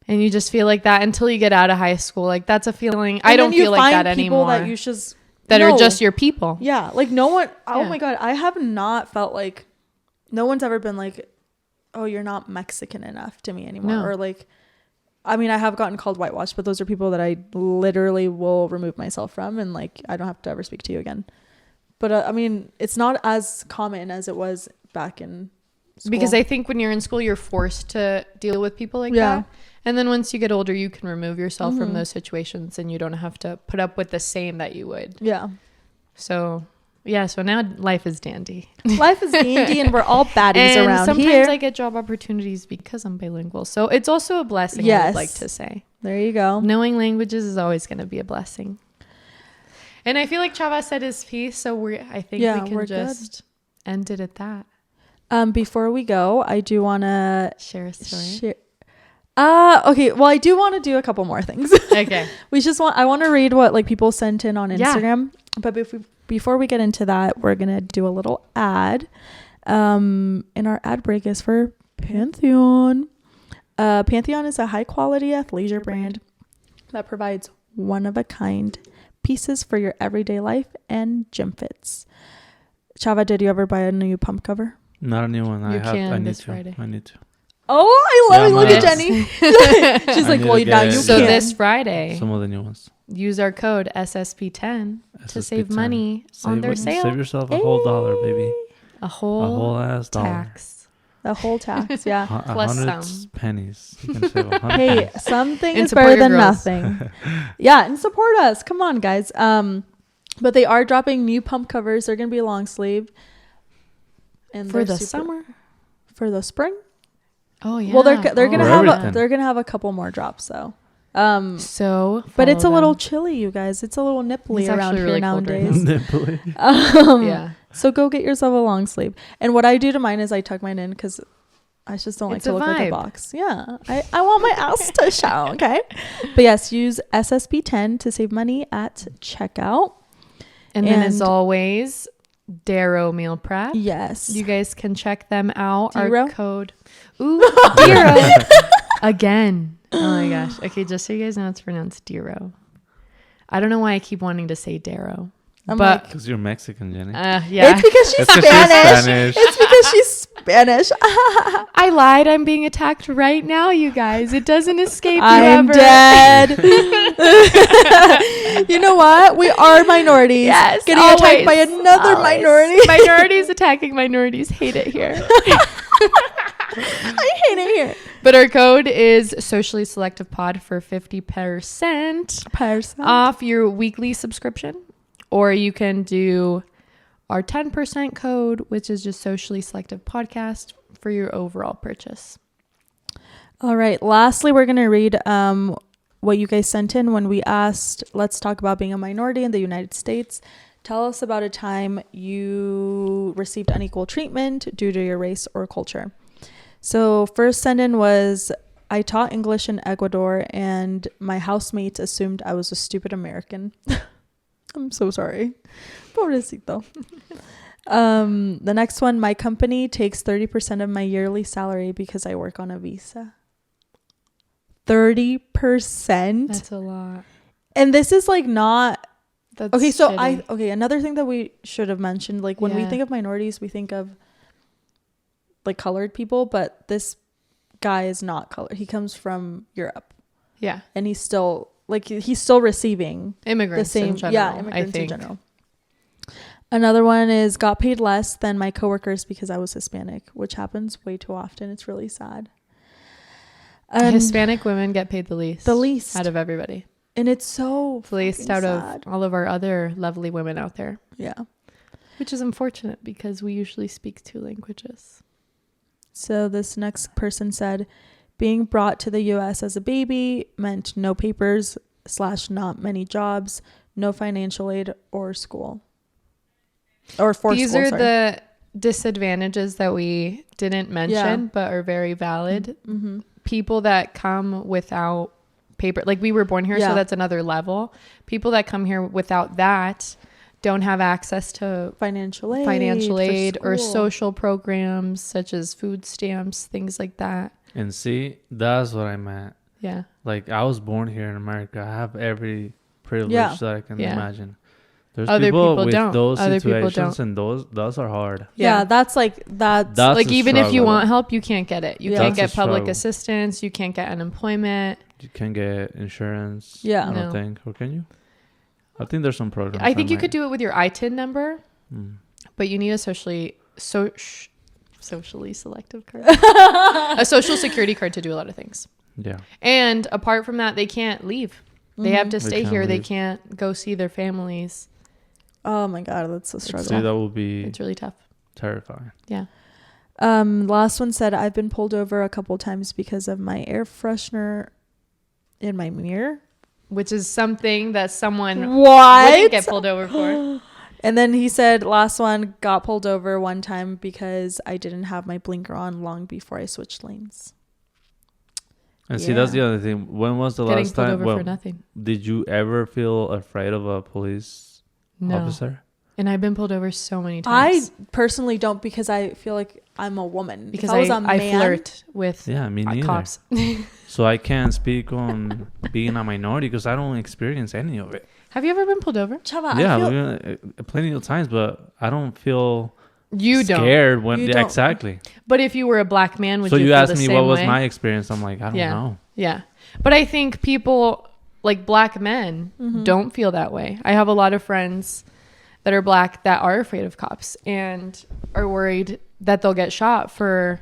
And you just feel like that until you get out of high school. Like, that's a feeling. I don't feel like that anymore. That you should that are just your people. Yeah, like no one. Oh Yeah. my god, I have not felt like no one's ever been like, oh, you're not Mexican enough to me anymore. No. Or like, I mean, I have gotten called whitewashed, but those are people that I literally will remove myself from, and like I don't have to ever speak to you again. But I mean, it's not as common as it was back in school. Because I think when you're in school, you're forced to deal with people like that. And then once you get older, you can remove yourself from those situations, and you don't have to put up with the same that you would. Yeah. So, yeah. So now life is dandy. Life is dandy, and we're all baddies And around sometimes here. I get job opportunities because I'm bilingual. So it's also a blessing, I Yes. would like to say. There you go. Knowing languages is always going to be a blessing. And I feel like Chava said his piece, so I think we can just end it at that. Before we go, I do want to Share a story. Okay. Well, I do want to do a couple more things. Okay. I want to read what like people sent in on Instagram. But before we get into that, we're going to do a little ad. And our ad break is for Pantheon. Pantheon is a high quality athleisure brand that provides one of a kind pieces for your everyday life and gym fits. Chava, did you ever buy a new pump cover? Not a new one. You can I need this to. Friday. I need to. Oh, I love it. Look at Yes. Jenny. She's I like, need well, to now get you it. So can. this Friday, Some of the new ones. use our code SSP10 to save SSP10. money on their sale. Save yourself a whole dollar, baby. A A whole whole ass dollar. tax. The whole tax, yeah. Plus 100 some. pennies. You can save 100 Hey, pennies. something And is support better your than girls. nothing. Yeah, and support us. Come on, guys. But they are dropping new pump covers. They're gonna be long sleeve. And For they're the summer? for the spring. Oh, yeah. Well, they're gonna For have everything. they're gonna have a couple more drops though. So, But it's a follow little them. chilly, you guys. It's a little nipply It's around actually here really cold right nowadays. Nipply. Yeah. So go get yourself a long sleeve. And what I do to mine is I tuck mine in because I just don't like It's to a look like a vibe. box. Yeah. I want my ass to show. Okay. But yes, use SSP10 to save money at checkout. And then, as And- always, Darrow Meal Prep. Yes. You guys can check them out. Darrow? Our code. Ooh, Darrow. Again. Oh my gosh. Okay, just so you guys know, it's pronounced Darrow. I don't know why I keep wanting to say Darrow. I'm But Because you're Mexican, Jenny. yeah. It's because she's It's 'cause she's Spanish. Spanish. It's because she's Spanish. I lied. I'm being attacked right now, you guys. It doesn't escape I'm whoever. dead. You know what? We are minorities. Yes, Getting attacked always, by another always. minority. Minorities attacking minorities. Hate it here. I hate it here. But our code is Socially Selective Pod for 50% off your weekly subscription. Or you can do our 10% code, which is just Socially Selective Podcast, for your overall purchase. All right. Lastly, we're going to read what you guys sent in when we asked, let's talk about being a minority in the United States. Tell us about a time you received unequal treatment due to your race or culture. So first send in was, I taught English in Ecuador and my housemates assumed I was a stupid American. I'm so sorry. Pobrecito. The next one, my company takes 30% of my yearly salary because I work on a visa. 30%. That's a lot. And this is like not That's okay. So shitty. another thing that we should have mentioned, like when we Yeah. think of minorities, we think of like colored people, but this guy is not colored. He comes from Europe, Yeah. and he's still receiving Immigrants the same in general, immigrants I think. in general. Another one is got paid less than my coworkers because I was Hispanic, which happens way too often. It's really sad. Hispanic women get paid the least. The least. out of everybody. And it's so placed out of all of our other lovely women out there. Yeah. Which is unfortunate because we usually speak 2 languages. So this next person said, being brought to the U.S. as a baby meant no papers / not many jobs, no financial aid or school. Or for These school, are sorry. the disadvantages that we didn't mention, but are very valid. Mm-hmm. People that come without paper, like we were born here, so that's another level. People that come here without that don't have access to financial aid or social programs such as food stamps, things like that. And see, that's what I meant. Yeah. Like, I was born here in America. I have every privilege that I can imagine. There's Other people with don't. those Other situations, and those are hard. Yeah, that's like that's like even if you struggle. want help, you can't get it. You can't That's get a public struggle. assistance. You can't get unemployment. You can get insurance. Yeah. I don't No. think. Or can you? I think there's some programs. I think you could do it with your ITIN number, Mm. but you need a socially selective card, a social security card to do a lot of things. Yeah. And apart from that, they can't leave. They have to They stay can't here. They leave. can't go see their families. Oh my God, that's a struggle. See, that would be It's really tough. terrifying. Yeah. Last one said, I've been pulled over a couple times because of my air freshener in my mirror. Which is something that someone What? wouldn't get pulled over for. And then he said, last one, got pulled over one time because I didn't have my blinker on long before I switched lanes. And see, that's the other thing. When was the Getting last pulled time? over for nothing. Did you ever feel afraid of a police officer? And I've been pulled over so many I times. personally don't, because I feel like I'm a woman. Because if I was a I man, flirt with Yeah, me neither. cops. So I can't speak on being a minority because I don't experience any of it. Have you ever been pulled over? Chava, Yeah, I feel, plenty of times, but I don't feel You don't. scared when You don't. Exactly. But if you were a black man, would So you you feel asked the me same what was way? my experience. I'm like, I don't know. Yeah. But I think people like black men don't feel that way. I have a lot of friends that are black that are afraid of cops and are worried that they'll get shot for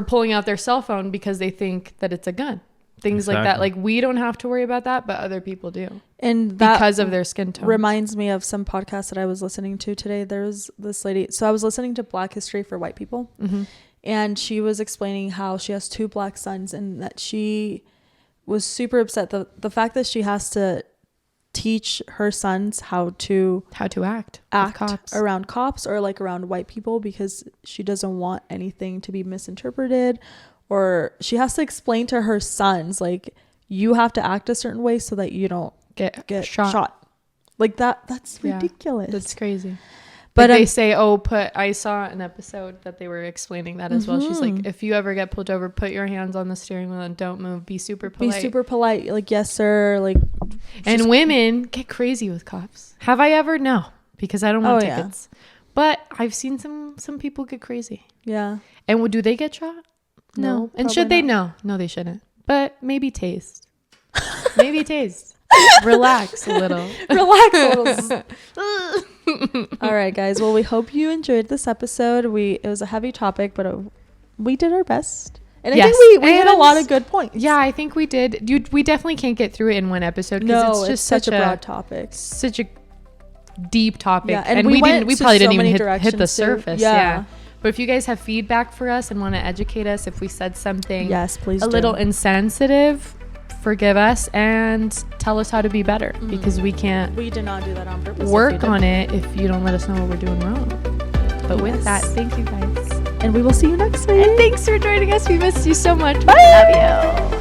pulling out their cell phone because they think that it's a gun. Things like that. Like, we don't have to worry about that, but other people do. and that Because of their skin tone. reminds me of some podcast that I was listening to today. There was this lady. So I was listening to Black History for White People. And she was explaining how she has 2 black sons and that she was super upset. The fact that she has to teach her sons how to act with cops. around cops or like around white people, because she doesn't want anything to be misinterpreted, or she has to explain to her sons, like, you have to act a certain way so that you don't get shot. Like that's ridiculous. That's crazy. But they say, I saw an episode that they were explaining that as well. She's like, if you ever get pulled over, put your hands on the steering wheel and don't move. Be super polite. Like, yes, sir. Like, and women get crazy with cops. Have I ever? No, because I don't want tickets. But I've seen some people get crazy. Yeah. And do they get shot? No. And should they? No, they shouldn't. But maybe taste. Relax a little. All right, guys. Well, we hope you enjoyed this episode. It was a heavy topic, but we did our best. And I think we hit a lot of good points. Yeah, I think we did. We definitely can't get through it in one episode because it's just such a broad topic. Such a deep topic. Yeah, and we probably didn't even hit the surface. Yeah. But if you guys have feedback for us and want to educate us, if we said something please little insensitive, forgive us and tell us how to be better, because we did not do that on purpose. Work on it if you don't let us know what we're doing wrong. But with that, thank you guys. And we will see you next week. And thanks for joining us. We missed you so much. Bye. We love you.